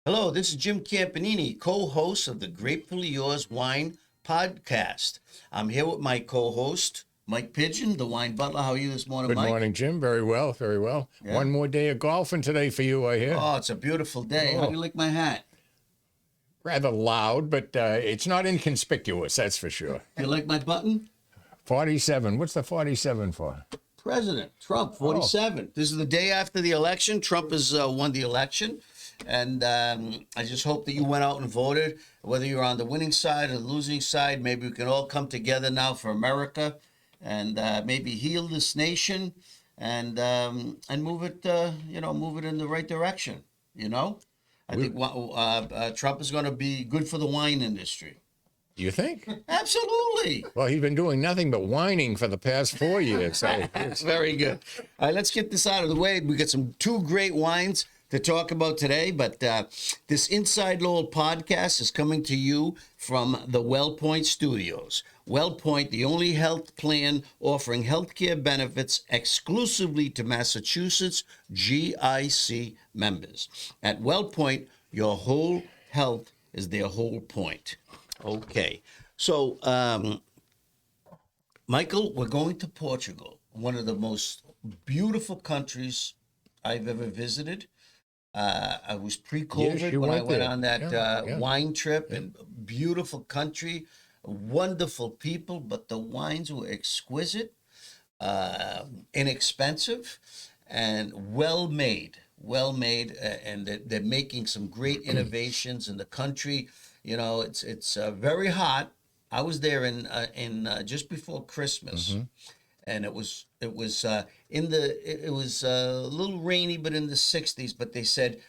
Hello, this is Jim Campanini, co-host of the Grapefully Yours Wine podcast. I'm here with my co-host, Mike Pigeon, the wine butler. How are you this morning, Good Mike? morning, Jim. Very well, very well. Yeah. One more day of golfing today for you, I hear. Oh, it's a beautiful day. How do you like my hat? Rather loud, but it's not inconspicuous, that's for sure. Do you like my button? 47. What's the 47 for? President Trump, 47. This is the day after the election. Trump has won the election. And I just hope that you went out and voted, whether you're on the winning side or the losing side. Maybe we can all come together now for America and maybe heal this nation and move it, move it in the right direction. I think Trump is going to be good for the wine industry. You think? Absolutely. Well, he's been doing nothing but whining for the past 4 years. So Very good. All right, let's get this out of the way. We got two great wines to talk about today, but this InsideLowell podcast is coming to you from the WellPoint Studios. WellPoint, the only health plan offering healthcare benefits exclusively to Massachusetts GIC members. At WellPoint, your whole health is their whole point. Okay, so Michael, we're going to Portugal, one of the most beautiful countries I've ever visited. I was pre-COVID when I went on that wine trip, and beautiful country, wonderful people, but the wines were exquisite, inexpensive, and well-made, and they're making some great innovations in the country. You know, it's very hot. I was there in just before Christmas. And it was a little rainy, but in the 60s. But they said,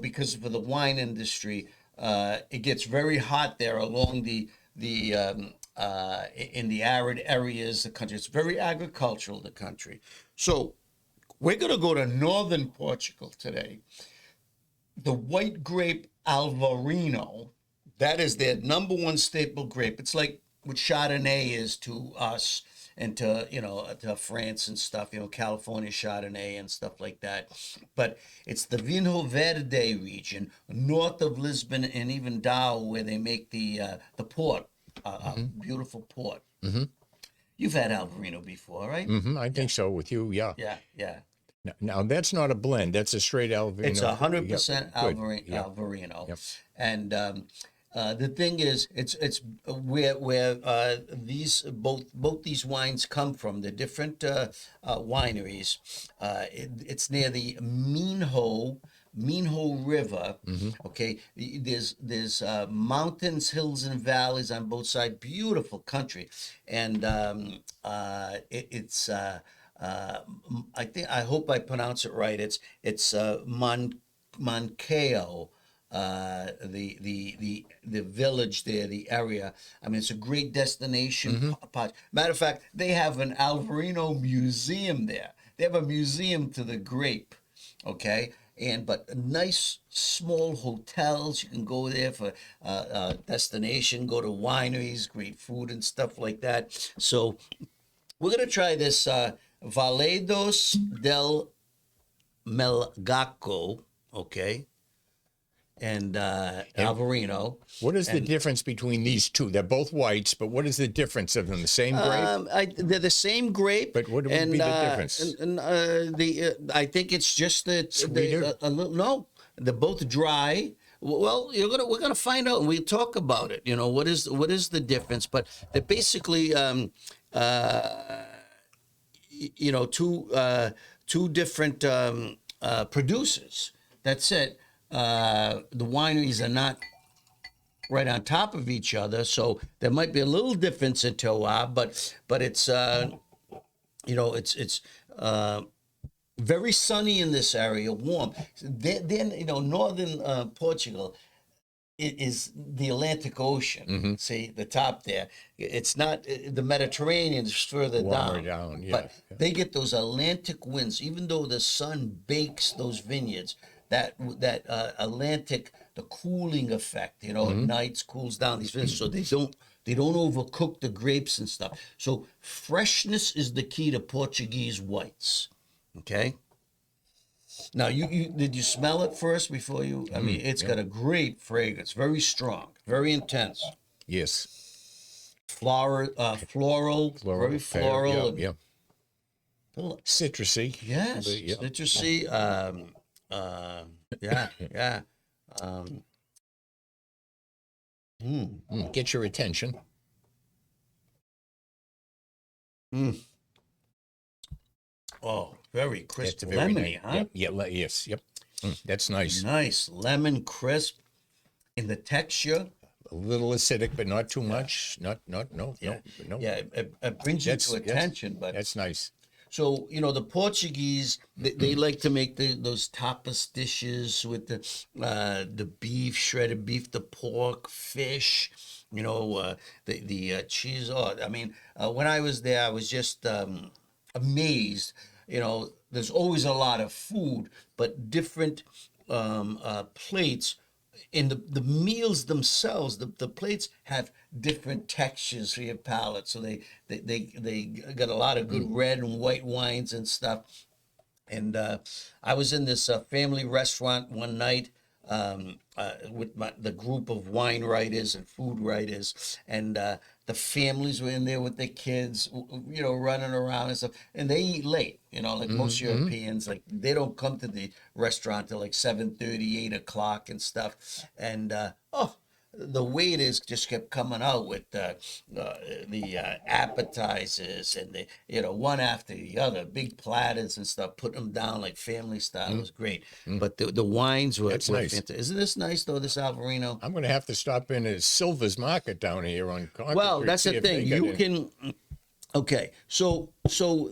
because for the wine industry, it gets very hot there along in the arid areas of the country. It's very agricultural, the country. So we're going to go to Northern Portugal today. The white grape Alvarinho, that is their number one staple grape. It's like what Chardonnay is to us. And to France and stuff, California Chardonnay and stuff like that. But it's the Vinho Verde region, north of Lisbon and even Dow, where they make the port, beautiful port. You've had Alvarinho before, right? I think so with you, yeah. Yeah. Now, that's not a blend. That's a straight Alvarinho. It's 100% Alvarinho. Yep. And the thing is, it's where these both these wines come from. The different wineries. It's near the Minho River. Okay, there's mountains, hills, and valleys on both sides. Beautiful country, and it's. I hope I pronounce it right. It's Mancao. The village there, the area. I mean, it's a great destination. Matter of fact, they have an Alvarinho museum there. They have a museum to the grape, okay? But nice small hotels. You can go there for destination, go to wineries, great food and stuff like that. So we're gonna try this Valados de Melgaco, okay? And Alvarinho. What is the difference between these two? They're both whites, but what is the difference of them? The same grape? They're the same grape. But what would be the difference? I think it's just that Sweeter? No, they're both dry. Well, we're gonna find out, and we'll talk about it. What is the difference? But they're basically two different producers. That's it. The wineries are not right on top of each other, so there might be a little difference in terroir, but it's it's very sunny in this area, warm. Then northern Portugal is the Atlantic Ocean. See the top there. It's not the Mediterranean is further down. But they get those Atlantic winds, even though the sun bakes those vineyards. That Atlantic, the cooling effect, at nights cools down these vineyards, so they don't overcook the grapes and stuff. So freshness is the key to Portuguese whites. Okay. Now, you did you smell it first before you? I mean, it's got a great fragrance, very strong, very intense. Yes. Floral, very floral. Yeah, yeah. Citrusy. Yes, Yeah. citrusy. Yeah, yeah. Get your attention. Oh, very crisp, That's very lemony, nice. huh? Yes, yep. That's nice. Nice lemon crisp in the texture. A little acidic, but not too much. No. Yeah, it brings you to attention. But that's nice. so the Portuguese they like to make those tapas dishes with the beef, shredded beef, the pork, fish. The cheese. Oh, I mean, when I was there, I was just amazed. There's always a lot of food, but different plates. In the meals themselves, the plates have different textures for your palate. So they got a lot of good red and white wines and stuff. And I was in this family restaurant one night with the group of wine writers and food writers, and the families were in there with their kids, running around and stuff. And they eat late, like most Europeans. Like they don't come to the restaurant till like 7:30, 8 o'clock and stuff. And the waiters just kept coming out with the appetizers and one after the other, big platters and stuff, putting them down like family style. It was great. But the wines were nice. fantastic. Isn't this nice though, this Alvarinho? I'm going to have to stop in at Silver's Market down here on Concord Well, Street, that's the thing. You it. can. Okay, so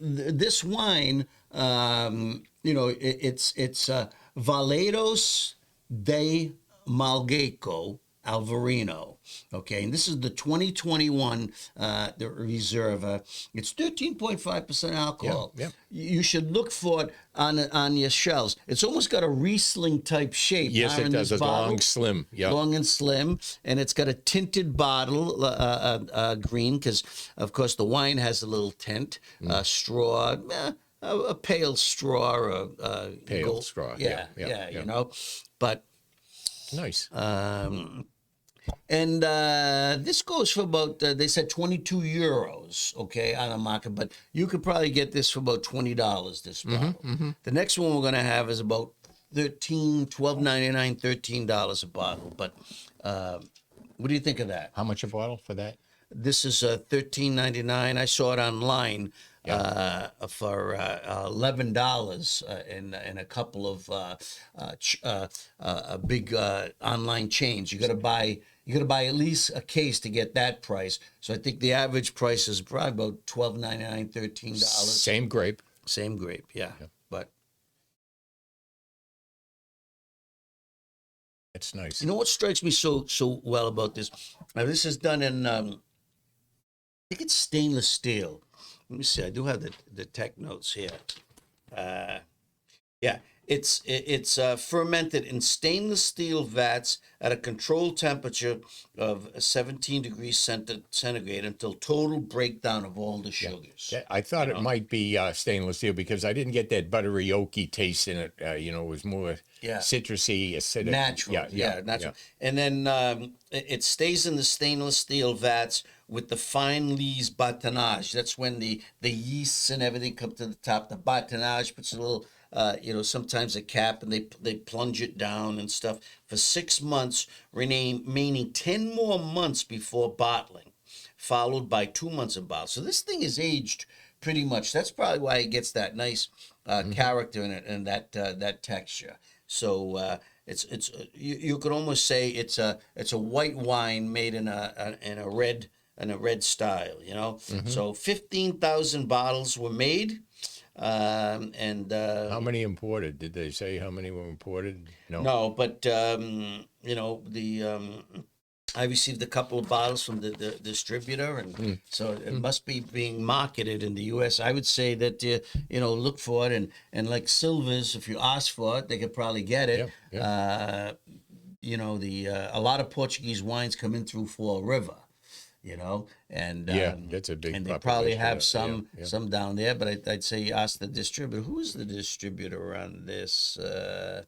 this wine, it's Valados de Melgaco Alvarinho. Okay, and this is the 2021 the Reserva. It's 13.5% alcohol. Yeah. You should look for it on your shelves. It's almost got a Riesling type shape. Yes, it does. It's long, slim. Yeah, long and slim, and it's got a tinted bottle, green, because of course the wine has a little tint. Straw. A pale straw or pale gold straw. Yeah, but nice. And this goes for about, they said 22 euros, okay, on the market, but you could probably get this for about $20, this bottle. The next one we're going to have is about $12.99, $13 a bottle. But what do you think of that? How much a bottle for that? This is $13.99. I saw it online for $11 in a couple of big online chains. You got to buy at least a case to get that price. So I think the average price is probably about $12.99, $13. Same grape. Same grape, yeah. But it's nice. You know what strikes me so well about this? Now this is done in I think it's stainless steel. Let me see. I do have the tech notes here. It's fermented in stainless steel vats at a controlled temperature of 17 degrees centigrade until total breakdown of all the sugars. Yeah, I thought it might be stainless steel because I didn't get that buttery oaky taste in it. It was more citrusy, acidic. Natural. Natural. Yeah. And then it stays in the stainless steel vats with the fine lees batonnage. That's when the yeasts and everything come to the top. The batonnage puts a little, sometimes a cap, and they plunge it down and stuff for 6 months, remaining 10 more months before bottling, followed by 2 months of bottle. So this thing is aged pretty much. That's probably why it gets that nice character in it and that texture. So you could almost say it's a white wine made in a red style, So 15,000 bottles were made. And how many imported? Did they say how many were imported? No, but I received a couple of bottles from the distributor, and so it must be being marketed in the U.S. I would say that look for it, and like Silver's, if you ask for it, they could probably get it. A lot of Portuguese wines come in through Fall River. you know, and Yeah, that's a big and they probably population have out there, yeah. some down there, but I'd say you ask the distributor. Who's the distributor on this? Did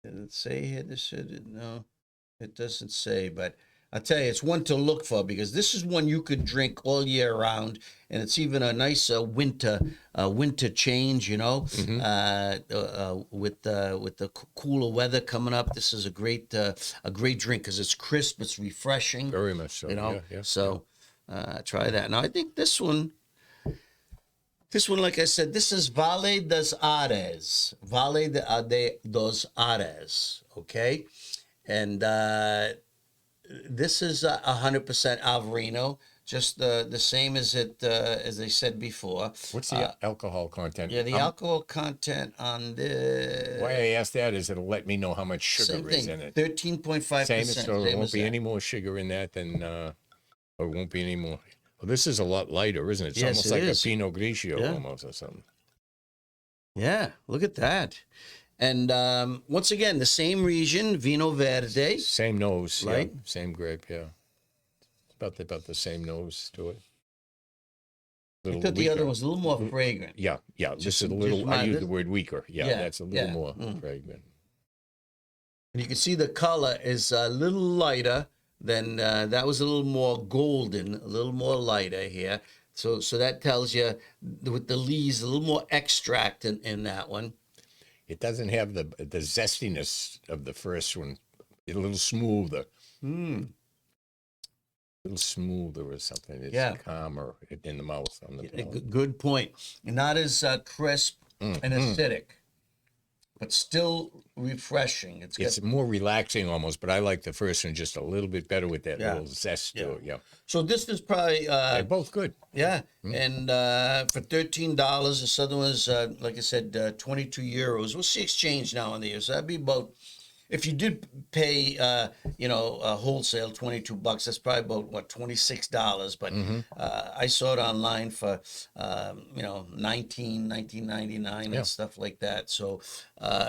it say here? No, it doesn't say, but I'll tell you, it's one to look for because this is one you could drink all year round, and it's even a nice winter change, you know, with the cooler weather coming up. This is a great drink because it's crisp, it's refreshing, Very much so. you know. Yeah, yeah. So try that. Now I think this one, like I said, this is Vale dos Ares, dos Ares, okay, and this is 100% Alvarinho, just the same as as they said before. What's the alcohol content? Yeah, the alcohol content on this. Why I ask that is it'll let me know how much sugar is in it. 13.5%. Same, so there won't be any more sugar in that than, or won't be any more. Well, this is a lot lighter, isn't it? It's Yes, almost it like is. a Pinot Grigio Yeah. almost or something. Yeah, look at that. And once again, the same region, Vino Verde. Same nose, Right? yeah. Same grape, yeah. About the same nose to it. I thought the other was a little more fragrant. Yeah, yeah. Just- This is a little. just I my- use this- the word weaker. Yeah, Yeah, that's a little yeah. more Mm. fragrant. And you can see the color is a little lighter than that was a little more golden, a little more lighter here. So that tells you with the lees, a little more extract in that one. It doesn't have the zestiness of the first one. It's a little smoother. A little smoother or something. It's Yeah. calmer in the mouth on the palate. Good point. Not as crisp and acidic, but still refreshing. It's more relaxing almost, but I like the first one just a little bit better with that Yeah. little zest to it. Yeah, So this is probably they're both good. yeah, and for $13, this other one is like I said, €22. What's the exchange now on the year? So that'd be about, if you did pay, wholesale $22, that's probably about what, $26. But I saw it online for, $19.99 and stuff like that. So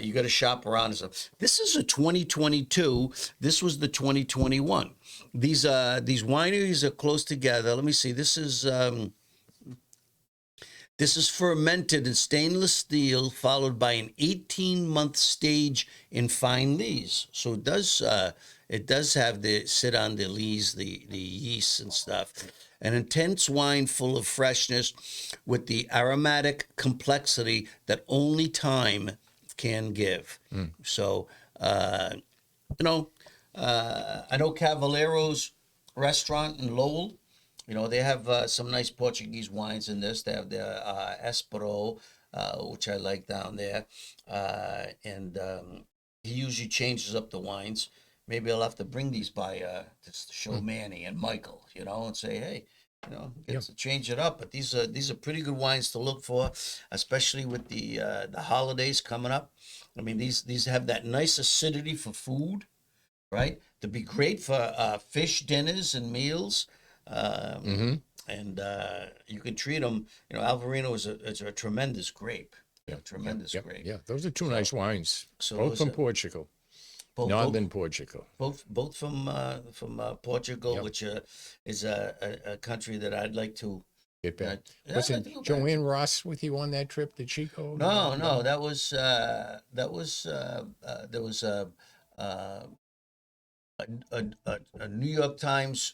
you got to shop around and stuff. This is a 2022. This was the 2021. These wineries are close together. Let me see. This is fermented in stainless steel, followed by an 18-month stage in fine lees. So it does have sit on the lees, the yeast and stuff. An intense wine full of freshness with the aromatic complexity that only time can give. So, I know Cavaleiro's restaurant in Lowell. You know, they have some nice Portuguese wines in this. They have their Espero, which I like down there. And he usually changes up the wines. Maybe I'll have to bring these by just to show Manny and Michael, and say, hey, get to change it up. But these are pretty good wines to look for, especially with the holidays coming up. I mean, these have that nice acidity for food, right? To be great for fish dinners and meals. And you can treat them. Alvarinho is a tremendous grape. Tremendous grape. Yeah, those are two nice wines. So Both from Portugal, Northern Portugal. Both from Portugal, which is a country that I'd like to get back. Yeah, Was I'd it like to go back. Joanne Ross with you on that trip? Did she go? No, that was there was a New York Times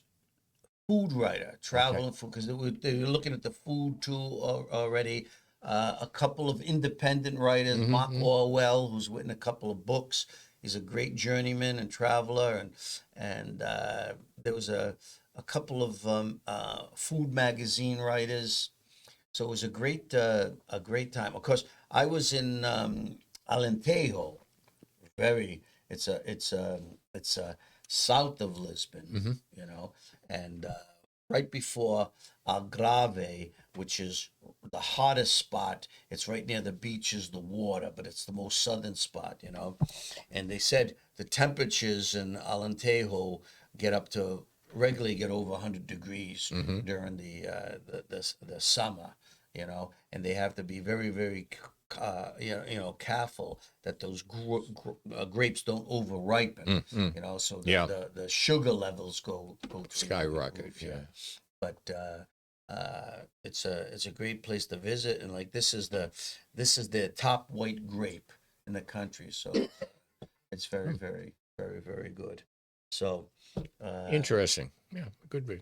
food writer traveling food because they were looking at the food too already. A couple of independent writers, Mark Orwell, who's written a couple of books. He's a great journeyman and traveler, and there was a couple of food magazine writers. So it was a great time. Of course, I was in Alentejo. It's south of Lisbon, and right before Algarve, which is the hottest spot. It's right near the beaches, the water, but it's the most southern spot, And they said the temperatures in Alentejo regularly get over 100 degrees during the summer, and they have to be very, very careful that those grapes don't over ripen. You know, so the sugar levels go skyrocket. Yeah. But it's a great place to visit, and like this is the top white grape in the country, so it's very very good. So Interesting. Yeah, good.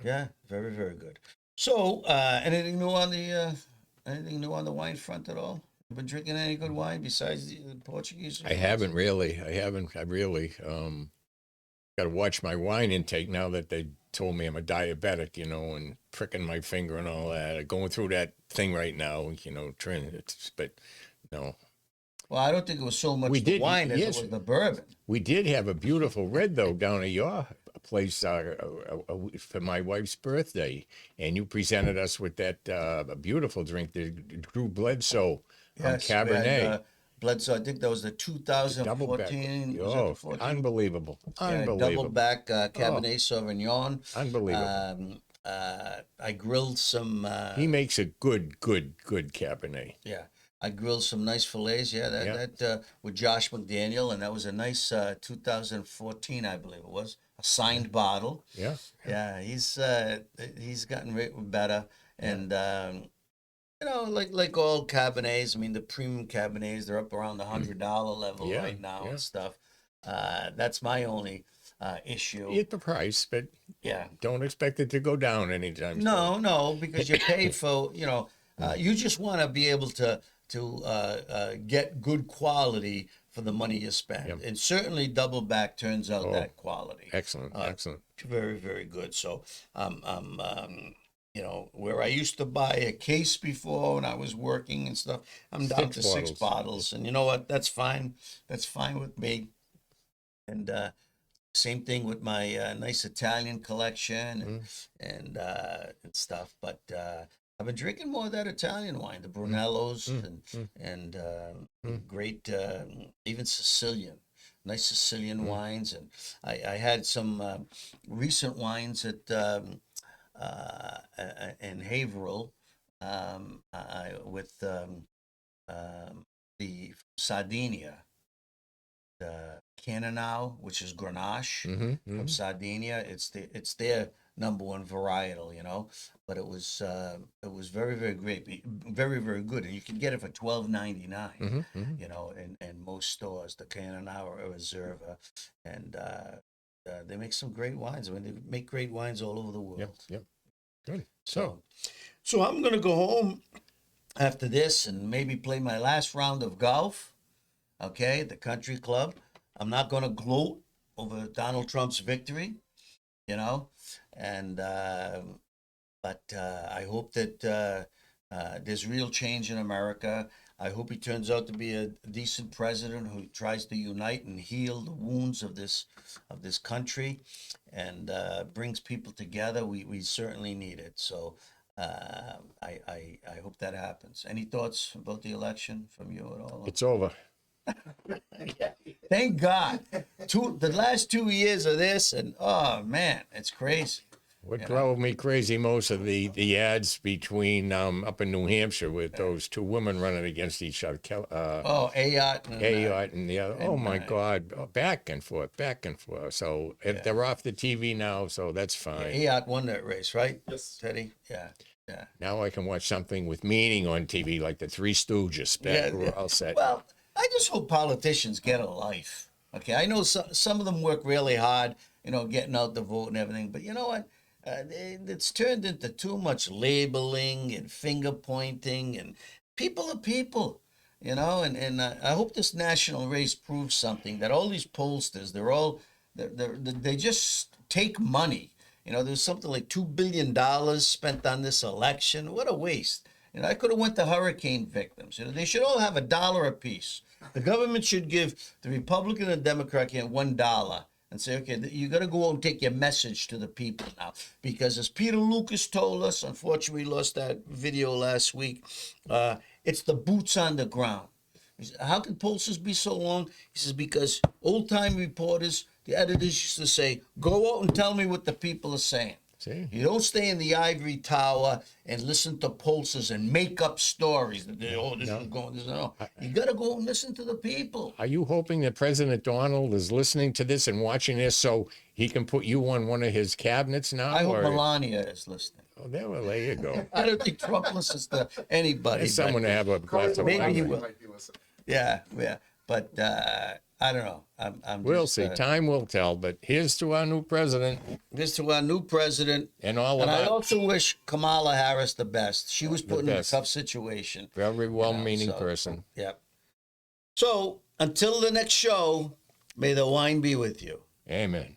yeah, very very good. So anything new on the wine front at all? You been drinking any good wine besides the Portuguese? I haven't really. I really got to watch my wine intake now that they told me I'm a diabetic, you know, and pricking my finger and all that. I'm going through that thing right now, you know, but no. Well, I don't think it was so much the wine as it was the bourbon. We did have a beautiful red, though, down at your place for my wife's birthday, and you presented us with that beautiful drink, the Grapefully Cabernet. Bledsoe, I think that was the 2014. Unbelievable. Double back Cabernet Sauvignon. Unbelievable. I grilled some. He makes a good Cabernet. Yeah. I grilled some nice fillets, that with Josh McDaniel, and that was a nice 2014, I believe it was, a signed bottle. Yeah, he's gotten better, and you know, like all Cabernets, I mean the premium Cabernets, they're up around the $100 level right now and stuff. That's my only issue. At the price, but don't expect it to go down anytime soon. No, because you pay for, you know, you just want to be able to get good quality for the money you spend. And certainly double back turns out that quality. Excellent. Very, very good. So you know, where I used to buy a case before when I was working and stuff, I'm down to 6 bottles. And you know what? That's fine. That's fine with me. And same thing with my nice Italian collection and stuff. But I've been drinking more of that Italian wine, the Brunellos and great, even Sicilian, nice Sicilian wines. And I had some recent wines at in Haverhill with the Sardinia, the Cannonau, which is Grenache from Sardinia. It's their #1 varietal, you know, but it was very very great, very very good, and you can get it for $12.99, you know, in most stores. The Cannonau or Reserva, and they make some great wines. I mean, they make great wines all over the world. Yep. Good. So I'm gonna go home after this and maybe play my last round of golf. Okay, the country club. I'm not gonna gloat over Donald Trump's victory, you know, and but I hope that there's real change in America. I hope he turns out to be a decent president who tries to unite and heal the wounds of this country, and brings people together. We certainly need it. So I hope that happens. Any thoughts about the election from you at all? It's over. Thank God. The last 2 years of this, and oh man, it's crazy. What drove me crazy most of the ads between up in New Hampshire with those two women running against each other. Ayotte and the other. Oh my God, back and forth. So they're off the TV now, so that's fine. Ayotte won that race, right? Yes, Teddy. Yeah. Now I can watch something with meaning on TV, like the Three Stooges. We're all set. Well, I just hope politicians get a life. Okay, I know some of them work really hard, you know, getting out the vote and everything, but you know what? It's turned into too much labeling and finger pointing, and people are people, you know. And I hope this national race proves something, that all these pollsters, they just take money. You know, there's something like $2 billion spent on this election. What a waste. You know, I could have went to hurricane victims. You know, they should all have $1 apiece. The government should give the Republican and Democrat $1 and say, okay, you got to go out and take your message to the people now. Because as Peter Lucas told us, unfortunately we lost that video last week, it's the boots on the ground. How can pollsters be so long? He says, because old-time reporters, the editors used to say, go out and tell me what the people are saying. See? You don't stay in the ivory tower and listen to pulses and make up stories that this is going, this is no. You got to go and listen to the people. Are you hoping that President Donald is listening to this and watching this so he can put you on one of his cabinets now? I hope Melania is listening. Oh, there you go. I don't think Trump listens to anybody. There's someone to have a glass of maybe wine. he will. Yeah. But I don't know. We'll just, see. Time will tell. But here's to our new president. This to our new president. And all of And I that. also wish Kamala Harris the best. She was put in a tough situation. Very well-meaning person. Yep. So until the next show, may the wine be with you. Amen.